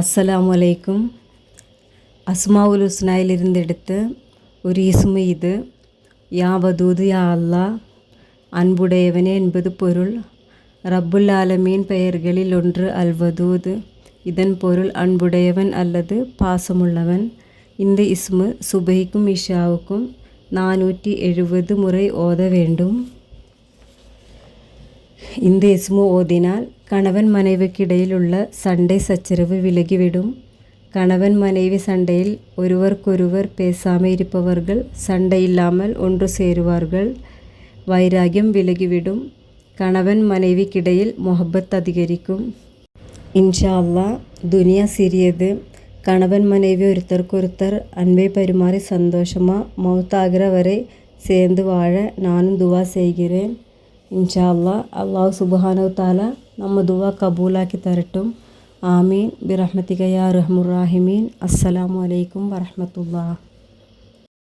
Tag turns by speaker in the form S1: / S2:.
S1: அஸ்ஸலாமு அலைக்கும். அஸ்மாவுல் ஹுஸ்னாயிலிருந்து எடுத்து ஒரு இஸ்மு இது. யா வதூது யா அல்லாஹ், அன்புடையவனே என்பது பொருள். ரப்புல் ஆலமீன் பெயர்களில் ஒன்று அல்வதூது. இதன் பொருள் அன்புடையவன் அல்லது பாசமுள்ளவன். இந்த இஸ்மு சுபைக்கும் இஷாவுக்கும் 470 முறை ஓத வேண்டும். இந்த இஸ்மு ஓதினால் கணவன் மனைவிக்கிடையில் உள்ள சண்டை சச்சரவு விலகிவிடும். கணவன் மனைவி சண்டையில் ஒருவருக்கொருவர் பேசாமல் இருப்பவர்கள் சண்டையில்லாமல் ஒன்று சேருவார்கள். வைராகியம் விலகிவிடும். கணவன் மனைவிக்கிடையில் முஹப்பத் அதிகரிக்கும். இன்ஷா அல்லாஹ். துனியா சிறியது. கணவன் மனைவி ஒருத்தருக்கொருத்தர் அன்பை பரிமாறி சந்தோஷமாக மௌத்தாகிற வரை சேர்ந்து வாழ நானும் துவா செய்கிறேன். இன்ஷா அல்லாஹ். அல்லாஹ் சுப்ஹானஹு தஆலா நம்ம துவா கபூலாக்கி தரட்டும். ஆமீன். பிரஹ்மதிக யா அர்ஹமுர் ராஹிமீன். அஸ்ஸலாமு அலைக்கும் வரஹ்மத்துல்லாஹ்.